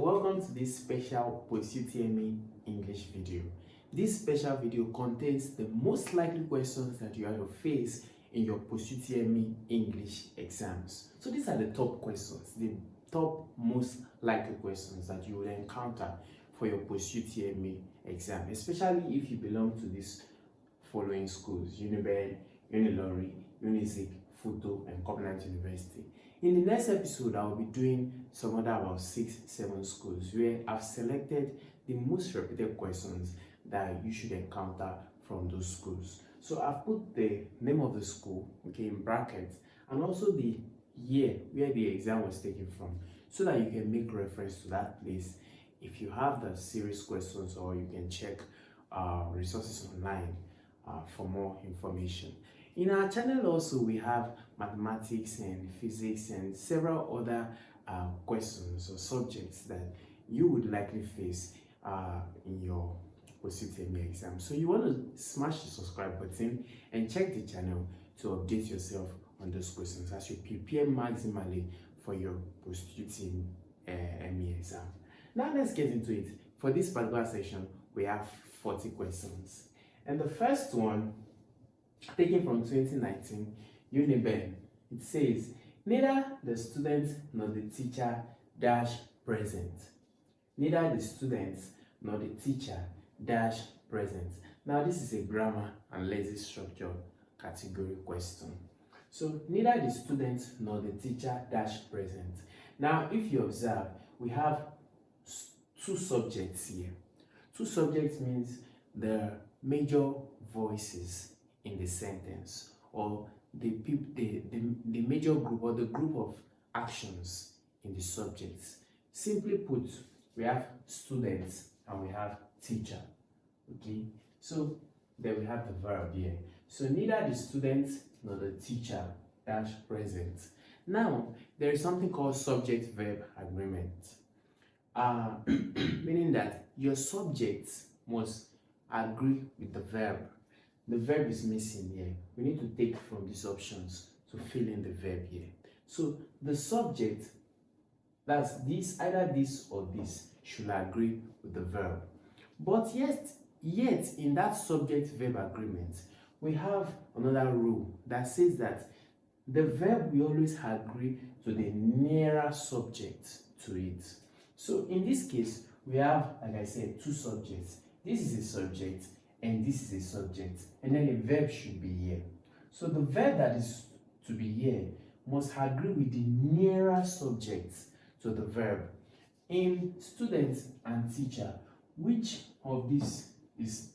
Welcome to this special Post-UTME English video. This special video contains the most likely questions that you are to face in your Post-UTME English exams. So these are the top questions, the top most likely questions that you will encounter for your Post-UTME exam, especially if you belong to these following schools: UNIBEN, UNILORIN, UNIZIK, FUTA, and Comprehension University. In the next episode, I will be doing some other about 6-7 schools where I've selected the most repeated questions that you should encounter from those schools. So I've put the name of the school, in brackets, and also the year where the exam was taken from, so that you can make reference to that place if you have the series questions, or you can check resources online for more information. In our channel also, we have mathematics and physics and several other questions or subjects that you would likely face in your Post-UTME exam. So you want to smash the subscribe button and check the channel to update yourself on those questions as you prepare maximally for your Post-UTME exam. Now let's get into it. For this particular section, we have 40 questions. And the first one, taken from 2019, UNIBEN, it says, neither the student nor the teacher dash present. Neither the students nor the teacher dash present. Now this is a grammar and Lexis structure category question. So neither the student nor the teacher dash present. Now if you observe, we have two subjects here. Two subjects means the major voices in the sentence, or the major group, or the group of actions in the subjects. Simply put, we have students and we have teacher. So then we have the verb here. So neither the student nor the teacher dash present. Now there is something called subject verb agreement, meaning that your subject must agree with the verb. The verb is missing here. We need to take from these options to fill in the verb here. So the subject, that's this, either this or this, should agree with the verb. But yet in that subject verb agreement, we have another rule that says that the verb will always agree to the nearer subject to it. So in this case, we have, like I said, two subjects. This is a subject and this is a subject, and then a verb should be here. So the verb that is to be here must agree with the nearer subject to the verb. In student and teacher, which of these is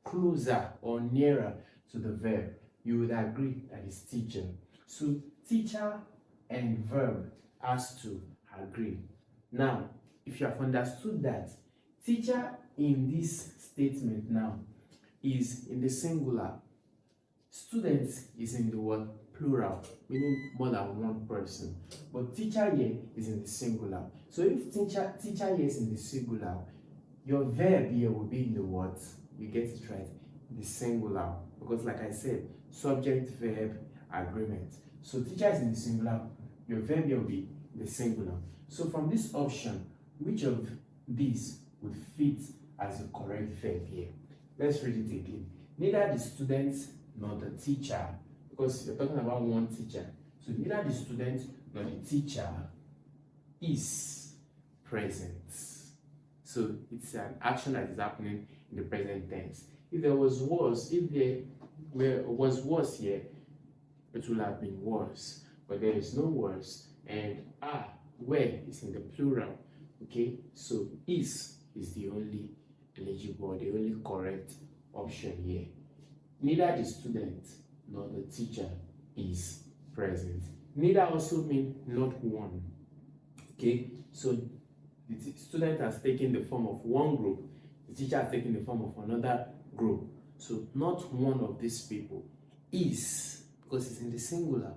closer or nearer to the verb? You would agree that it's teacher. So teacher and verb has to agree. Now, if you have understood that, teacher in this statement now is in the singular, student is in the word plural, meaning more than one person, but teacher here is in the singular. So if teacher here is in the singular, your verb here will be in the what? You get it right, the singular, because like I said, subject verb agreement. So teacher is in the singular, your verb here will be the singular. So from this option, which of these would fit as the correct verb here? Let's read it again. Neither the student nor the teacher, because you're talking about one teacher. So neither the student nor the teacher is present. So it's an action that is happening in the present tense. If there was was, if there was here, it would have been was. But there is no was, and where is in the plural. So is the only eligible, the only correct option here. Neither the student nor the teacher is present. Neither also means not one. So the student has taken the form of one group, the teacher has taken the form of another group. So not one of these people is, because it's in the singular,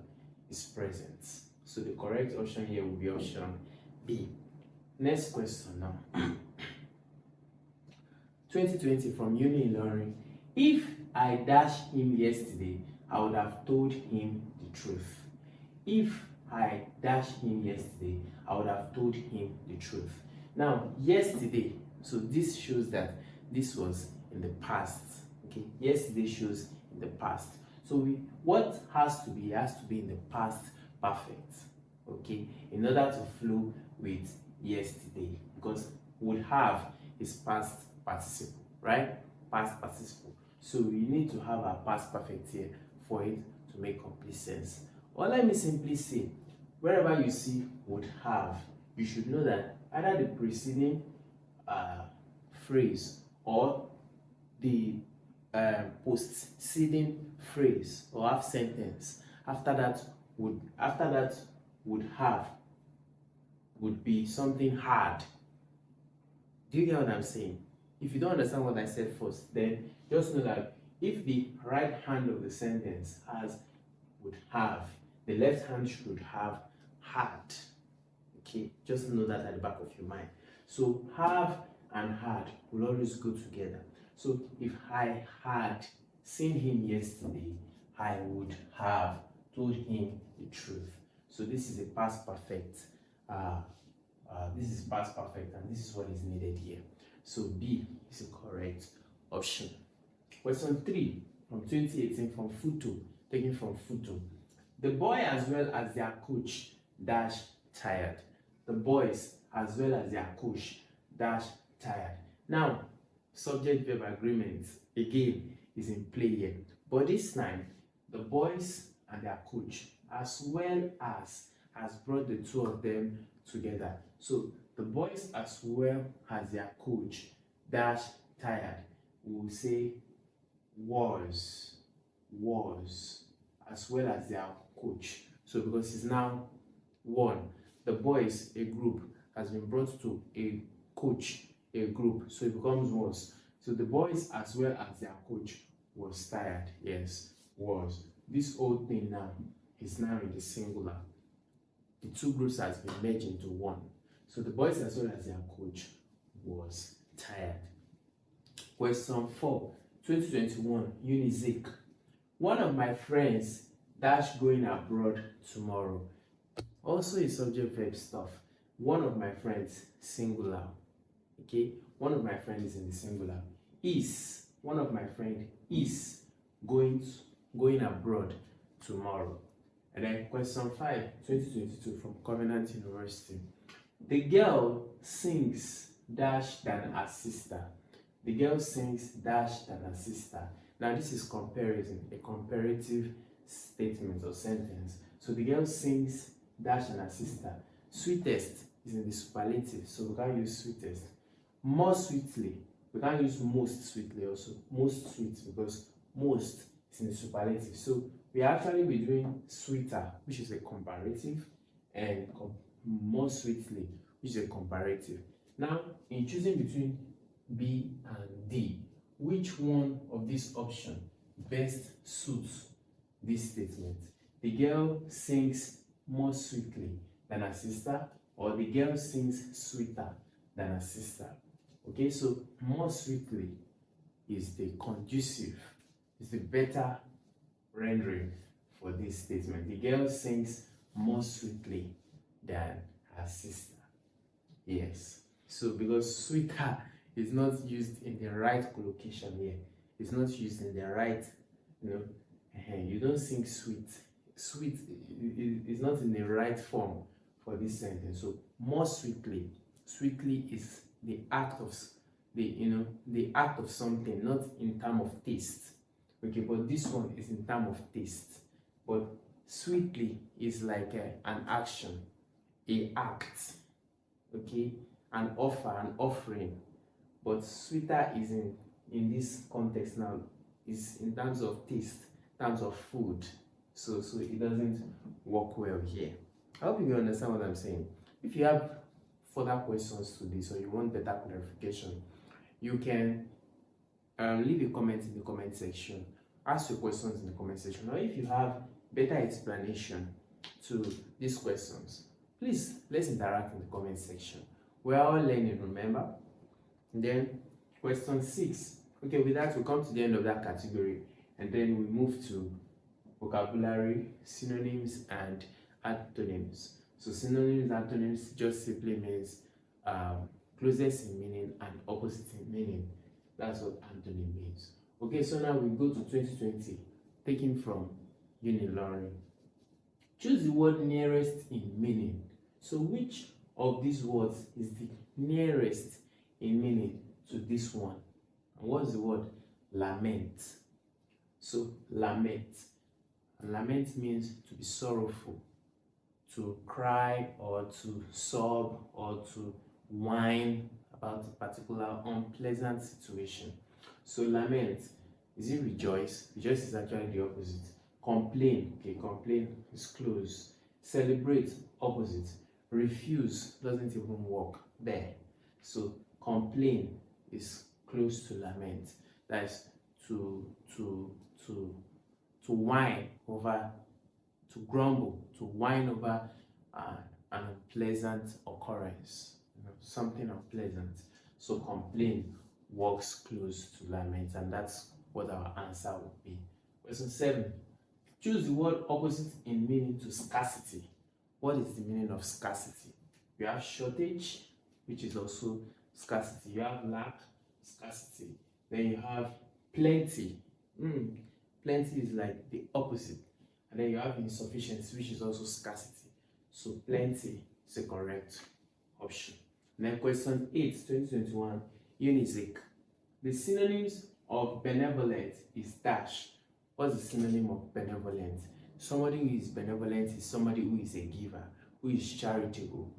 is present. So the correct option here will be option B. Next question now. 2020 from UNILORIN. If I dashed him yesterday, I would have told him the truth. If I dashed him yesterday, I would have told him the truth. Now, yesterday, so this shows that this was in the past. Okay, yesterday shows in the past. So what has to be in the past perfect. Okay, in order to flow with yesterday, because would have is past participle, right? Past participle. So we need to have our past perfect here for it to make complete sense. Or let me simply say, wherever you see would have, you should know that either the preceding phrase or the preceding phrase or half sentence after that would have would be something hard. Do you get what I'm saying? If you don't understand what I said first, then just know that if the right hand of the sentence has would have, the left hand should have had. Okay, just know that at the back of your mind. So have and had will always go together. So if I had seen him yesterday, I would have told him the truth. So this is a past perfect. This is past perfect, and this is what is needed here. So B is the correct option. Question 3 from 2018 from FUTA, taken from FUTA. The boy as well as their coach dash tired. The boys as well as their coach dash tired. Now, subject verb agreement again is in play here, but this time the boys and their coach as well as has brought the two of them together. So the boys as well as their coach dash tired, we will say was as well as their coach. So because it's now one, the boys, a group, has been brought to a coach, a group, so it becomes was. So the boys as well as their coach was tired. Yes, was. This whole thing now is now in the singular. The two groups has been merged into one. So the boys as well as their coach was tired. Question 4, 2021, UNIZIK. One of my friends dash going abroad tomorrow. Also is subject verb stuff. One of my friends, singular. Okay, one of my friends is in the singular. Is, one of my friend is going abroad tomorrow. And then question 5, 2022 from Covenant University. The girl sings dash than her sister. The girl sings dash than her sister. Now this is comparison, a comparative statement or sentence. So the girl sings dash than her sister. Sweetest is in the superlative, so we can't use sweetest. More sweetly, we can't use most sweetly also. Most sweet, because most is in the superlative. So we actually be doing sweeter, which is a comparative, and more sweetly, which is a comparative. Now, in choosing between B and D, which one of these options best suits this statement? The girl sings more sweetly than her sister, or the girl sings sweeter than her sister? Okay, so more sweetly is the conducive, is the better rendering for this statement. The girl sings more sweetly than her sister. Yes, so because sweeter is not used in the right collocation here, it's not used in the right, you don't sing sweet. Sweet is not in the right form for this sentence. So more sweetly, sweetly is the act of the act of something, not in terms of taste. Okay, but this one is in terms of taste. But sweetly is like an action, a act. Okay, an offer, an offering. But sweeter is in this context now is in terms of taste, terms of food. So it doesn't work well here. I hope you understand what I'm saying. If you have further questions to this or you want better clarification, you can leave a comment in the comment section. Ask your questions in the comment section. Or if you have better explanation to these questions, please let's interact in the comment section. We're all learning, remember? And then question 6. Okay, with that we come to the end of that category, and then we move to vocabulary, synonyms, and antonyms. So synonyms, antonyms just simply means closest in meaning and opposite in meaning. That's what antonym means. Okay, so now we go to 2020, taken from UNILORIN. Choose the word nearest in meaning. So which of these words is the nearest in meaning to this one? And what's the word? Lament. So lament. And lament means to be sorrowful, to cry or to sob or to whine about a particular unpleasant situation. So lament, is it rejoice? Rejoice is actually the opposite. Complain, okay, complain is close. Celebrate, opposite. Refuse doesn't even work there. So complain is close to lament. That's to whine over, to grumble, to whine over an unpleasant occurrence, something unpleasant. So complain works close to lament, and that's what our answer would be. Question 7. Choose the word opposite in meaning to scarcity. What is the meaning of scarcity? You have shortage, which is also scarcity. You have lack, scarcity. Then you have plenty. Plenty is like the opposite. And then you have insufficiency, which is also scarcity. So plenty is the correct option. Then question 8, 2021, UNIZIK. The synonyms of benevolent is dash. What's the synonym of benevolent? Somebody who is benevolent is somebody who is a giver, who is charitable,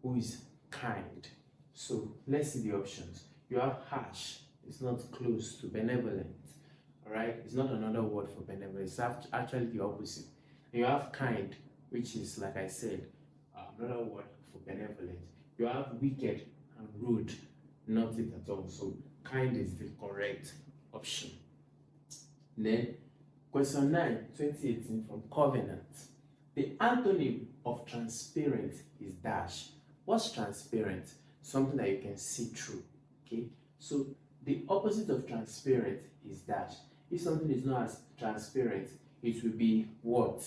who is kind. So let's see the options. You have harsh. It's not close to benevolent. Alright, it's not another word for benevolent. It's actually the opposite. And you have kind, which is, like I said, another word for benevolent. You have wicked and rude, not it at all. So kind is the correct option. Then question 9, 2018, from Covenant. The antonym of transparent is dash. What's transparent? Something that you can see through. Okay, so the opposite of transparent is dash. If something is not as transparent, it will be what?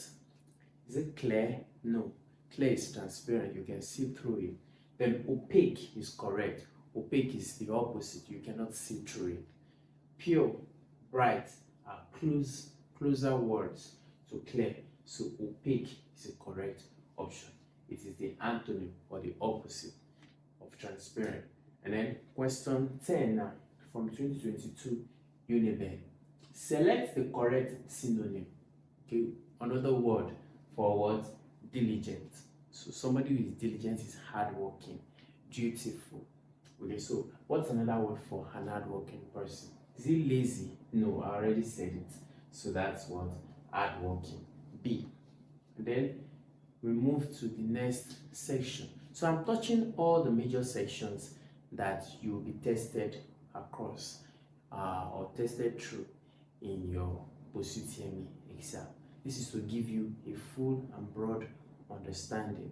Is it clear? No. Clear is transparent. You can see through it. Then opaque is correct. Opaque is the opposite. You cannot see through it. Pure, bright are closer words to clear. So opaque is the correct option. It is the antonym or the opposite of transparent. And then question 10 now, from 2022, UNIBEN. Select the correct synonym. Okay, another word for what? Diligent. So somebody who is diligent is hardworking, dutiful. Okay, so what's another word for an hardworking person? Is he lazy? No, I already said it. So that's what? Hardworking. B. And then we move to the next section. So I'm touching all the major sections that you will be tested across or tested through in your Post-UTME exam. This is to give you a full and broad understanding.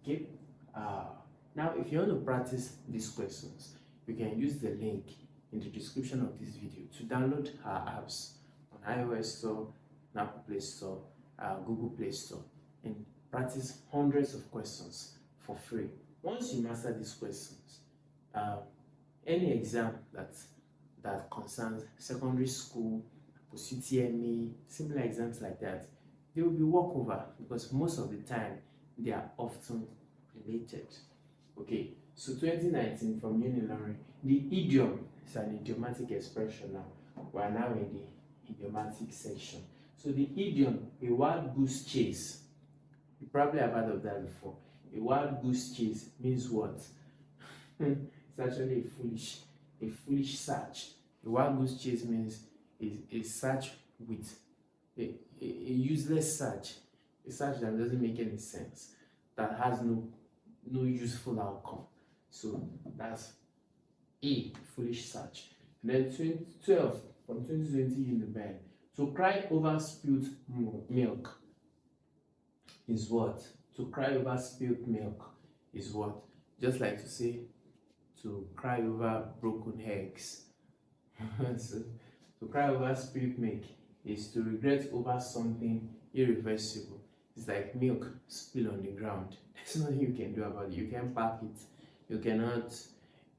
Okay. Now, if you want to practice these questions, you can use the link in the description of this video to download our apps on iOS Store, Apple Play Store, Google Play Store, and practice hundreds of questions for free. Once you master these questions, any exam that concerns secondary school, Post-UTME, similar exams like that, they will be walkover because most of the time they are often related. Okay, so 2019 from UNILORIN, the idiom is an idiomatic expression now. We are now in the idiomatic section. So the idiom, a wild goose chase. You probably have heard of that before. A wild goose chase means what? It's actually a foolish search. A wild goose chase means a search with a useless search, a search that doesn't make any sense, that has no useful outcome. So that's a foolish search. And then 12 from 2020 UNIBEN. To cry over spilled milk is what? To cry over spilled milk is what? Just like to say to cry over broken eggs. So, to cry over spilled milk is to regret over something irreversible. It's like milk spilled on the ground. There's nothing you can do about it. You can't pack it. You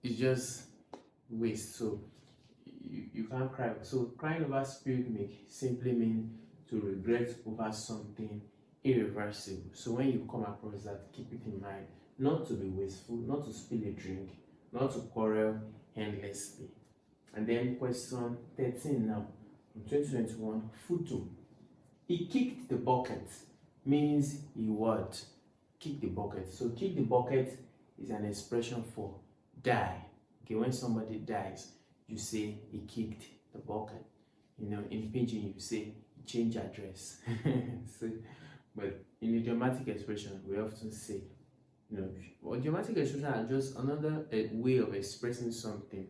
it's just waste. So you can't cry. So crying over spilled milk simply means to regret over something irreversible. So when you come across that, keep it in mind. Not to be wasteful, not to spill a drink, not to quarrel endlessly. And then question 13 now, from 2021, FUTA. He kicked the bucket means he what? Kick the bucket. So kick the bucket is an expression for die. Okay, when somebody dies, you say he kicked the bucket. You know, in pidgin you say change address. So, but in idiomatic expression, we often say, you know, idiomatic expression are just another way of expressing something.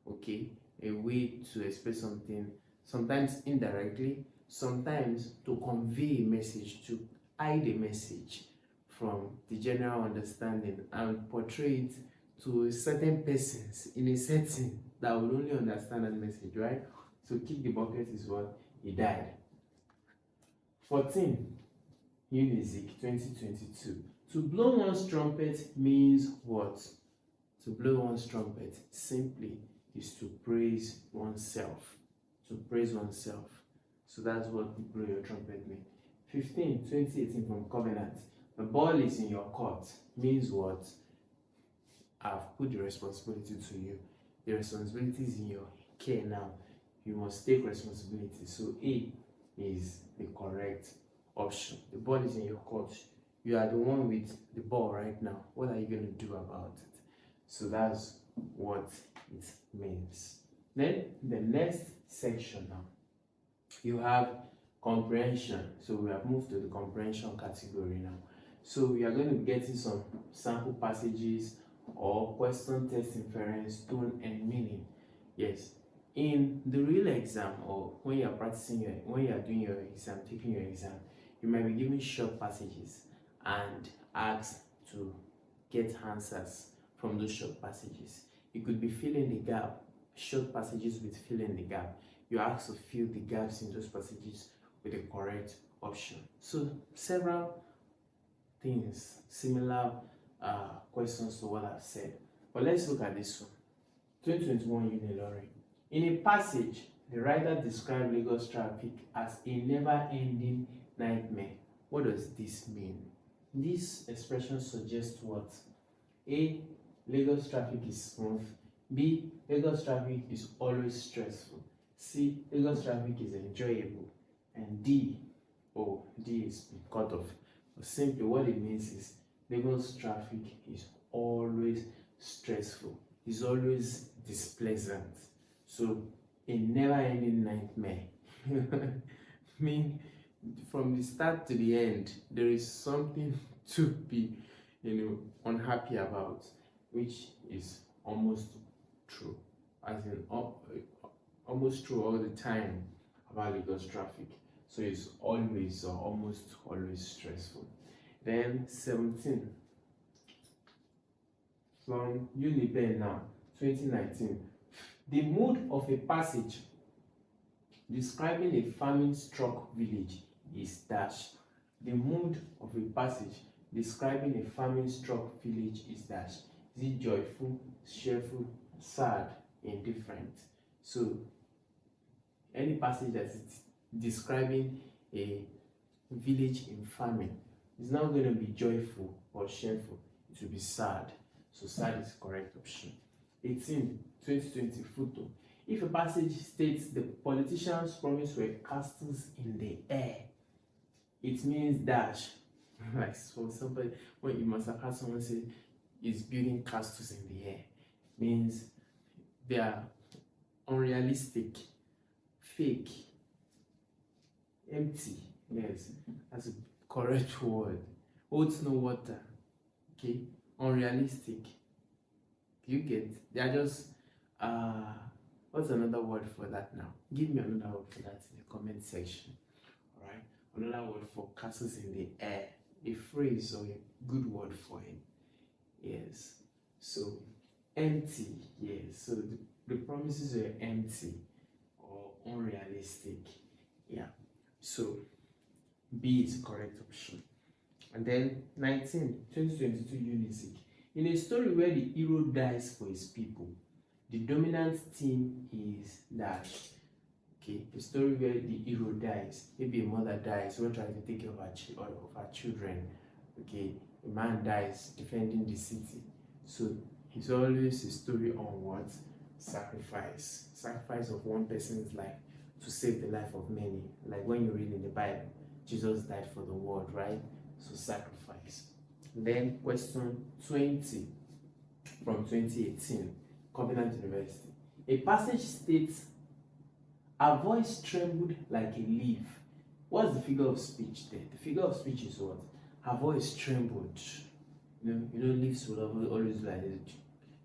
Okay, a way to express something, sometimes indirectly, sometimes to convey a message, to hide a message from the general understanding and portray it to certain persons in a setting that will only understand that message, right? So kick the bucket is what? He died. 14. UNIZIK 2022. To blow one's trumpet means what? To blow one's trumpet simply is to praise oneself. To praise oneself. So that's what blow your trumpet means. 15. 2018 from Covenant. The ball is in your court means what? I've put the responsibility to you. The responsibility is in your care now. You must take responsibility. So A is the correct option. The ball is in your court. You are the one with the ball right now. What are you going to do about it? So that's what it means. Then the next section now, you have comprehension. So we have moved to the comprehension category now. So we are going to be getting some sample passages or question, test, inference, tone, and meaning. Yes, in the real exam, or when you are practicing when you are doing your exam, taking your exam, you might be given short passages and asked to get answers from those short passages. You could be filling the gap, short passages with filling the gap. You are asked to fill the gaps in those passages with the correct option. So several things, similar questions to what I've said. But let's look at this one. 2021 UNILORIN. In a passage, the writer described Lagos traffic as a never-ending nightmare. What does this mean? This expression suggests what? A. Lagos traffic is smooth. B. Lagos traffic is always stressful. C. Lagos traffic is enjoyable. And D. Oh, D is cut off. But simply what it means is Lagos traffic is always stressful. It's always displeasant. So a never-ending nightmare. I mean, from the start to the end, there is something to be, unhappy about, which is almost true, as in almost true all the time about Lagos traffic. So it's always or almost always stressful. Then 17 from UNIBEN now, 2019. The mood of a passage describing a famine-struck village is dash. The mood of a passage describing a famine-struck village is dash. Is it joyful, cheerful, sad, indifferent? So any passage that is describing a village in famine is not going to be joyful or cheerful. It will be sad. So sad is the correct option. 18, 2020 FUTA. If a passage states the politicians' promise were castles in the air, it means dash. Like for somebody, when you must have heard someone say is building castles in the air, means they are unrealistic, fake, empty. Yes, that's a correct word. Holds no water. Okay, unrealistic. You get? They are just what's another word for that now? Give me another word for that in the comment section. Alright? Another word for castles in the air. A phrase or a good word for it. Yes. So empty, yes. So the promises were empty or unrealistic. Yeah. So B is the correct option. And then 19, 2022 UNIZIK. In a story where the hero dies for his people, the dominant theme is dash. Okay, a story where the hero dies, maybe a mother dies when trying to take care of her children. Okay, a man dies defending the city. So it's always a story on what? Sacrifice. Sacrifice of one person's life to save the life of many. Like when you read in the Bible, Jesus died for the world, right? So sacrifice. Then question 20 from 2018, Covenant University. A passage states, "Her voice trembled like a leaf." What's the figure of speech there? The figure of speech is what? Her voice trembled. You know, leaves will always like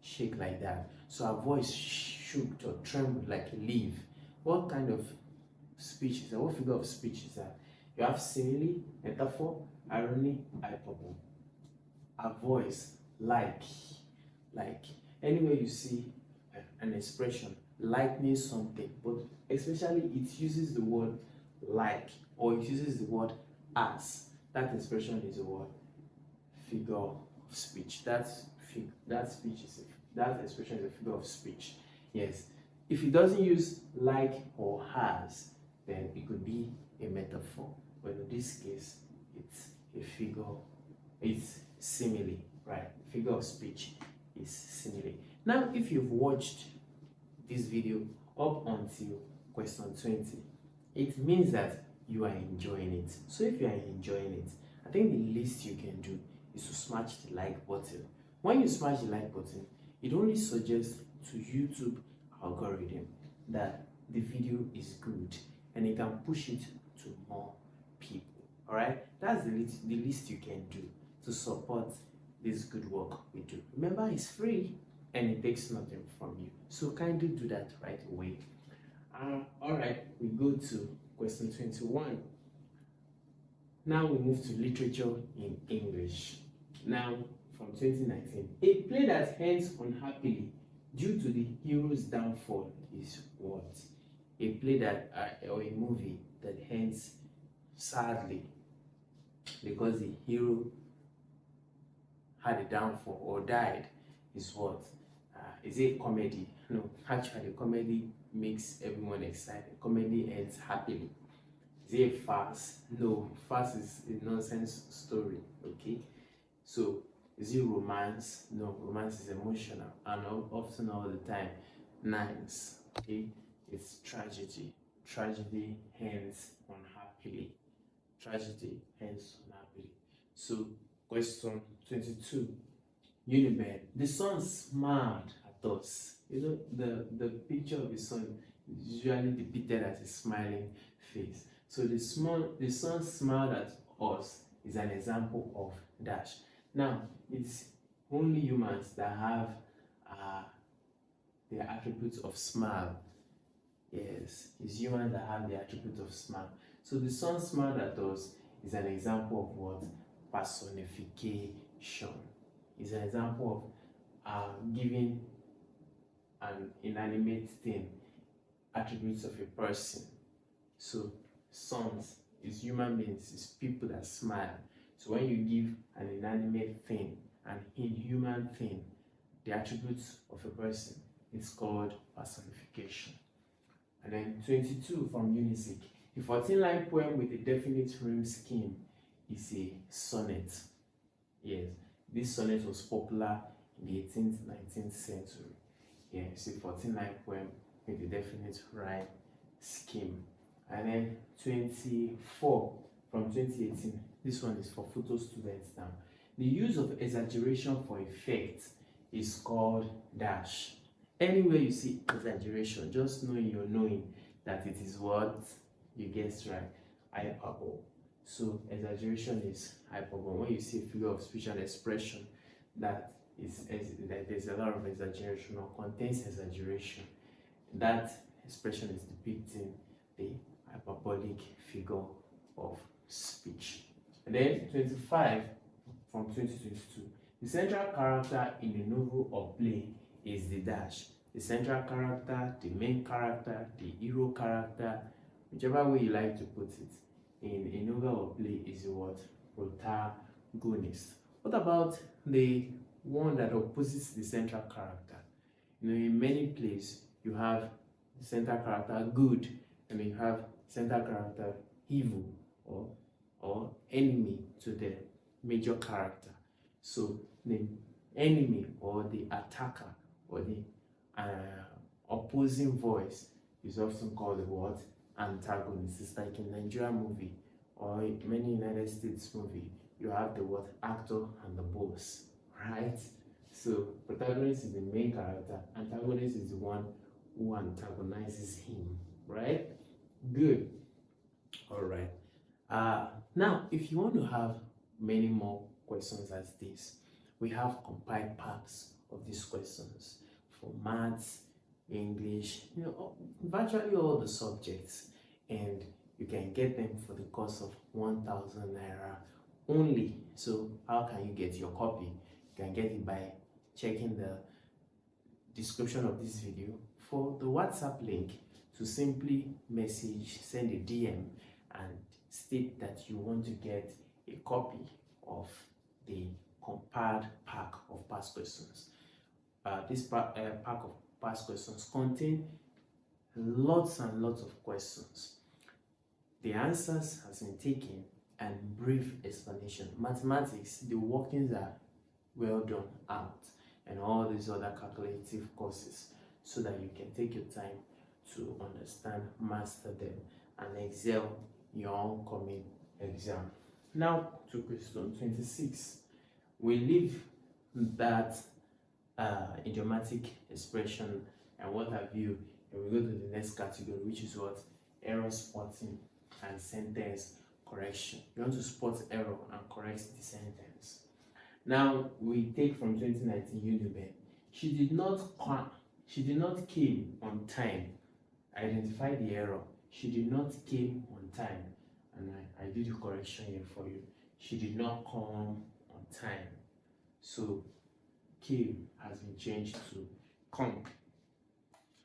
shake like that. So her voice shook or trembled like a leaf. What kind of speech is that? What figure of speech is that? You have simile, metaphor, irony, hyperbole. A voice, like anywhere you see an expression like means something, but especially it uses the word like, or it uses the word as. That expression is a word figure of speech. That expression is a figure of speech. Yes. If it doesn't use like or has, then it could be a metaphor. But in this case, it's a figure. It's simile, right? Figure of speech is simile. Now, if you've watched this video up until question 20, it means that you are enjoying it. So if you are enjoying it, I think the least you can do is to smash the like button. When you smash the like button, it only suggests to YouTube algorithm that the video is good and it can push it to more people. All right, that's the least you can do to support this good work we do. Remember, it's free and it takes nothing from you, so kindly do that right away. All right, we go to question 21. Now we move to literature in English. Now, from 2019, a play that ends unhappily due to the hero's downfall is what? A play that, or a movie that ends sadly because the hero had a downfall or died is what? Is it a comedy? No, actually, comedy makes everyone excited. Comedy ends happily. Is it a farce? No, farce is a nonsense story. Okay, so is it romance? No, romance is emotional and often all the time nice. Okay, it's tragedy. Tragedy ends unhappily. Tragedy ends unhappily. So question 22. UNIBEN. The sun smiled at us. You know, the picture of the sun is usually depicted as a smiling face. So the sun smiled at us is an example of dash. Now, it's only humans that have the attributes of smile. Yes, it's humans that have the attribute of smile. So the sun smiled at us is an example of what? Personification. It's an example of giving an inanimate thing attributes of a person. So suns is human beings, it's people that smile. So when you give an inanimate thing, an inhuman thing, the attributes of a person, it's called personification. And then 22 from UNIZIK. A 14-line poem with a definite rhyme scheme is a sonnet. Yes, this sonnet was popular in the 18th, 19th century. Yeah, it's a 14-line poem with a definite rhyme scheme. And then 24 from 2018. This one is for photo students now. The use of exaggeration for effect is called dash. Anywhere you see exaggeration, just knowing that it is what you guessed right, hyperbole. So exaggeration is hyperbole. When you see a figure of speech and expression that there's a lot of exaggeration or contains exaggeration, that expression is depicting the hyperbolic figure of speech. And then 25 from 2022. The central character in a novel or play is the dash. The central character, the main character, the hero character, whichever way you like to put it, in a novel or play is what? Protagonist. What about the one that opposes the central character. You know, in many places you have the central character good, and you have central character evil or enemy to the major character. So the enemy or the attacker or the opposing voice is often called the what? Antagonist. It's like in Nigerian movie or in many United States movie, you have the what? Actor and the boss, right? So protagonist is the main character, antagonist is the one who antagonizes him, right? Good. All right. Now, if you want to have many more questions as this, we have compiled packs of these questions for maths, English, you know, virtually all the subjects, and you can get them for the cost of 1,000 naira only. So how can you get your copy? You can get it by checking the description of this video. For the WhatsApp link, to simply send a DM and state that you want to get a copy of the compiled pack of past questions. This pack of past questions contain lots and lots of questions. The answers has been taken and brief explanation. Mathematics, the workings are well done out, and all these other calculative courses, so that you can take your time to understand, master them, and excel your oncoming exam. Now to question 26. We leave that idiomatic expression and what have you, and we go to the next category, which is what? Error spotting and sentence correction. You want to spot error and correct the sentence. Now we take from 2019 UNIBEN. She did not came on time. Identify the error. She did not came on time, and I did the correction here for you. She did not come on time. So came has been changed to come.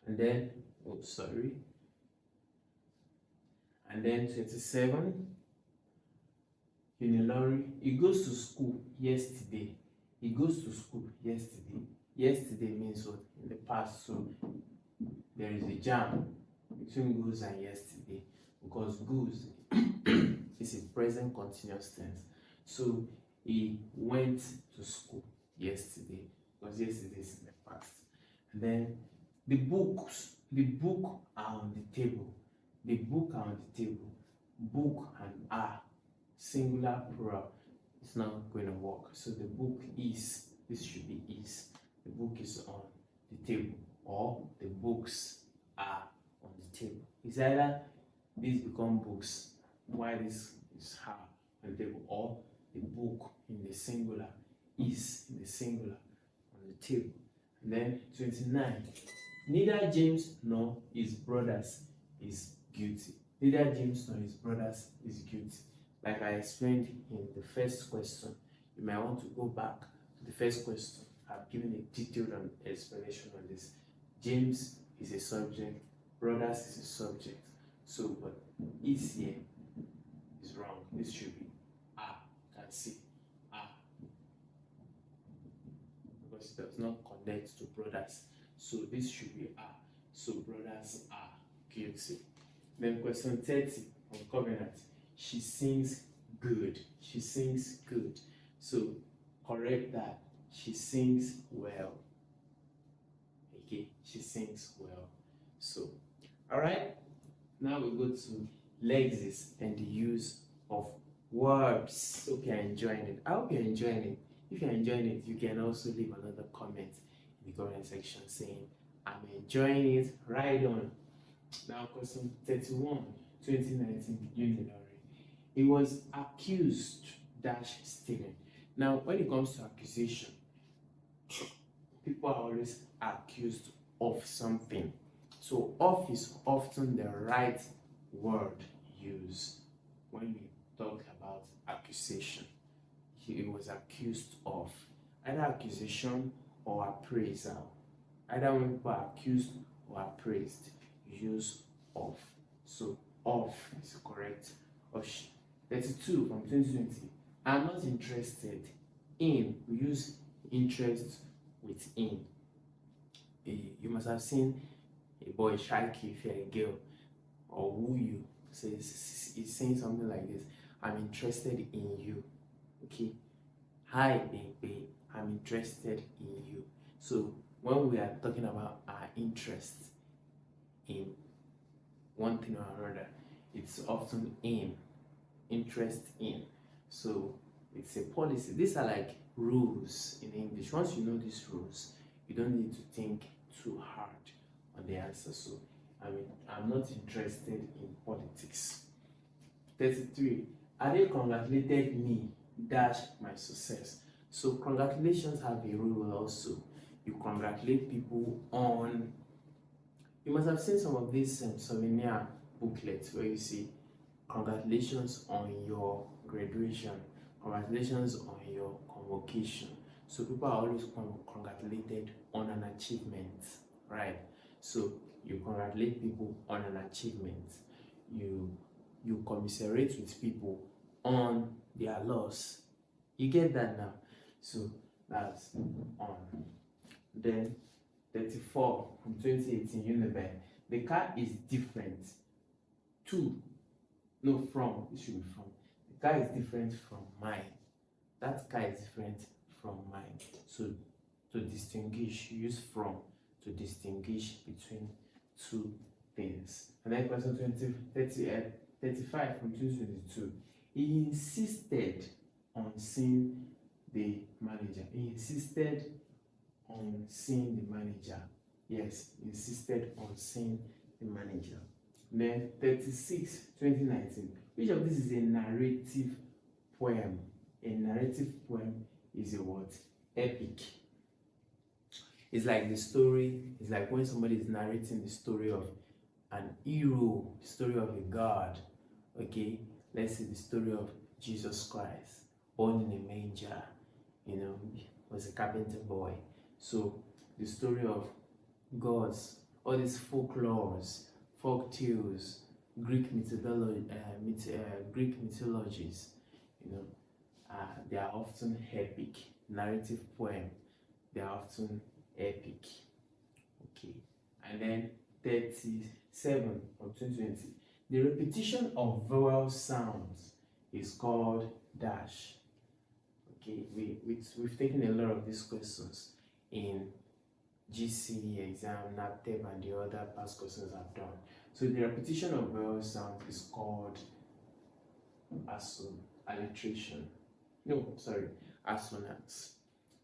And then, oh sorry. And then 27. UNILORIN. He goes to school yesterday. He goes to school yesterday. Yesterday means what? In the past. So there is a jam between goes and yesterday, because goes is a present continuous tense. So he went to school yesterday, because yesterday is in the past. And then the book are on the table. The book are on the table. Book and are singular plural. It's not going to work. So the book is, this should be is. The book is on the table, or the books are on the table. It's either these become books, while this is her on the table, or the book in the singular is in the singular on the table. And then 29. Neither James nor his brothers is guilty. Neither James nor his brothers is guilty. Like I explained in the first question, you might want to go back to the first question. I've given a detailed explanation on this. James is a subject, brothers is a subject. So, but is here is wrong. This should be are. You can see are, because it does not connect to brothers. So this should be are. So brothers are guilty. Then question 30 on covenant. She sings good. She sings good. So correct that. She sings well. Okay, she sings well. So, all right. Now we go to Lexis and the use of verbs. Hope you're enjoying it. I hope you're enjoying it. If you're enjoying it, you can also leave another comment in the comment section saying, I'm enjoying it. Right on. Now, question 31, 2019 UNILORIN. It was accused dash stealing. Now, when it comes to accusation, people are always accused of something. So, of is often the right word used when we talk about accusation. He was accused of either accusation or appraisal. Either when people are accused or appraised, use of. So, of is correct option. 32 from 2020. I'm not interested in. We use interest with in. You must have seen a boy strike you if you're a girl, or woo you. So it's saying something like this: I'm interested in you. Okay. Hi, baby, I'm interested in you. So when we are talking about our interest in one thing or another, it's often in, interest in. So it's a policy. These are like rules in English. Once you know these rules, you don't need to think too hard on the answer. So I'm not interested in politics. 33. Are they congratulated me dash my success? So congratulations have a rule also. You congratulate people on, you must have seen some of these souvenir booklets where you see congratulations on your graduation, congratulations on your convocation. So people are always congratulated on an achievement, right? So you congratulate people on an achievement. You commiserate with people on their loss. You get that now? So that's on. Then 34 from 2018 UNIBEN. The car is different from, it should be from. The car is different from mine. That car is different from mine. So to distinguish, use from to distinguish between two things. And then question 35 from 2022. He insisted on seeing the manager. He insisted on seeing the manager. Yes, insisted on seeing the manager. Then 36, 2019. Which of this is a narrative poem? A narrative poem is a what? Epic. It's like the story, it's like when somebody is narrating the story of an hero, the story of a god. Okay, let's say the story of Jesus Christ, born in a manger, was a carpenter boy. So the story of gods, all these folklores, folk tales, Greek mythologies, they are often epic. Narrative poem, they are often epic. Okay, and then 37 from 2020. The repetition of vowel sounds is called dash. Okay, we've taken a lot of these questions in GC exam, NAPTEP, and the other past questions I've done. So the repetition of vowel sound is called alliteration. No, sorry, assonance.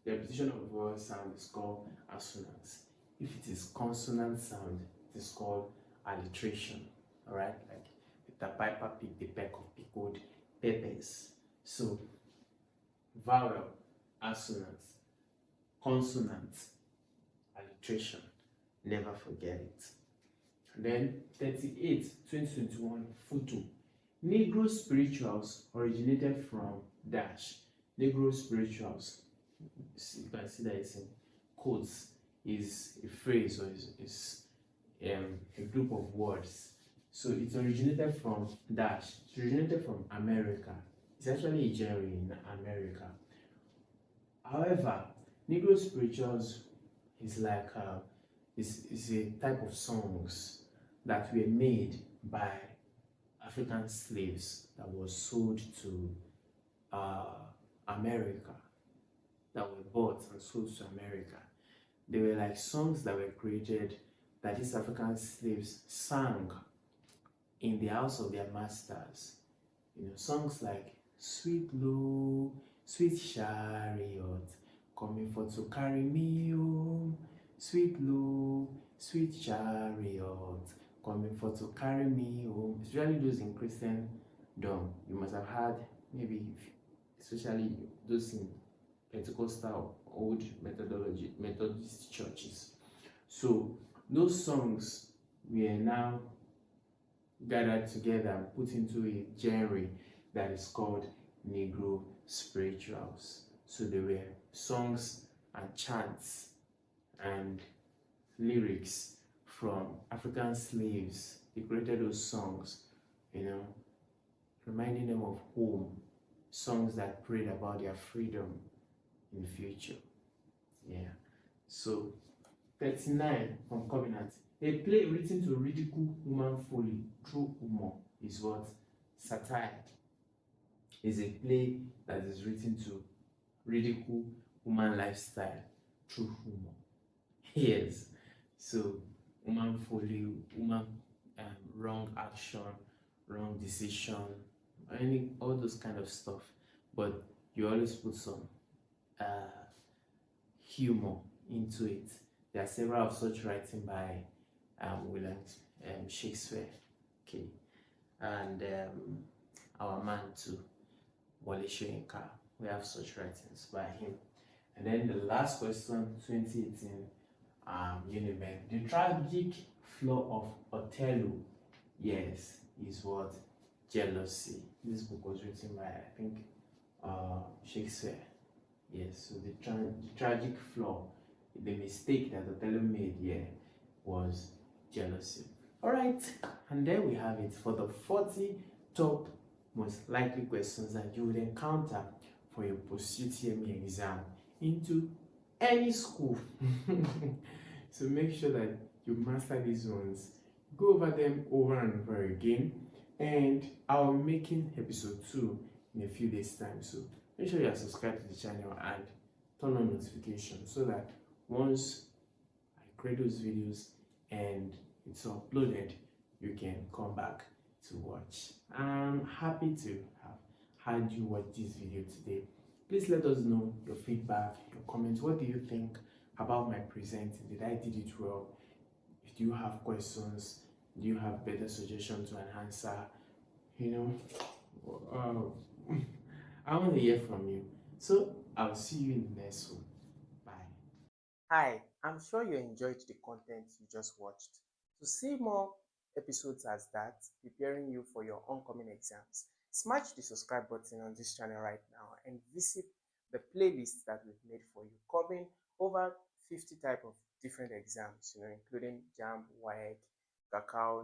The repetition of vowel sound is called assonance. If it is consonant sound, it is called alliteration. Alright, like the piper picked the peck of pickled peppers. So vowel, assonance, consonant, alliteration. Never forget it. And then 38, 2021, FUTA. Negro spirituals originated from dash. Negro spirituals, you can see that it's in quotes, is a phrase or is a group of words. So it originated from dash. It originated from America. It's actually a genre in America. However, Negro spirituals is like is a type of songs that were made by African slaves that was sold to America, that were bought and sold to America. They were like songs that were created that these African slaves sang in the house of their masters. Songs like Sweet Low, Sweet Chariot, coming for to carry me home. Sweet Low, Sweet Chariot, coming for to carry me home. Especially those in Christendom, you must have heard, maybe, especially those in Pentecostal, old Methodist churches. So those songs were now gathered together and put into a genre that is called Negro spirituals. So they were songs and chants and lyrics from African slaves. They created those songs, reminding them of home, songs that prayed about their freedom in the future. Yeah. So 39 from Covenant. A play written to ridicule human folly through humor is what? Satire. Is a play that is written to ridicule human lifestyle through humor. Yes. So human folly, human wrong action, wrong decision, any all those kind of stuff. But you always put some uh, humor into it. There are several of such writing by William Shakespeare, okay, and our man too, Wale Soyinka. We have such writings by him. And then the last question, 2018, UNIBEN. The tragic flaw of Othello, yes, is what? Jealousy. This book was written by, I think, Shakespeare. Yes, so the tragic flaw, the mistake that Othello made here was jealousy. All right, and there we have it for the 40 top most likely questions that you would encounter for your post-UTME exam into any school. So make sure that you master these ones. Go over them over and over again, and I'll be making episode 2 in a few days time. So make sure you are subscribed to the channel and turn on notifications so that once I create those videos and it's uploaded, you can come back to watch. I'm happy to have had you watch this video today. Please let us know your feedback, your comments. What do you think about my presenting? Did I did it well? Do you have questions? Do you have better suggestions to an answer? You know, I want to hear from you. So I'll see you in the next one. Bye. Hi, I'm sure you enjoyed the content you just watched. To see more episodes as that, preparing you for your oncoming exams, smash the subscribe button on this channel right now and visit the playlist that we've made for you, covering over 50 type of different exams, including JAMB, WAEC, Kakao,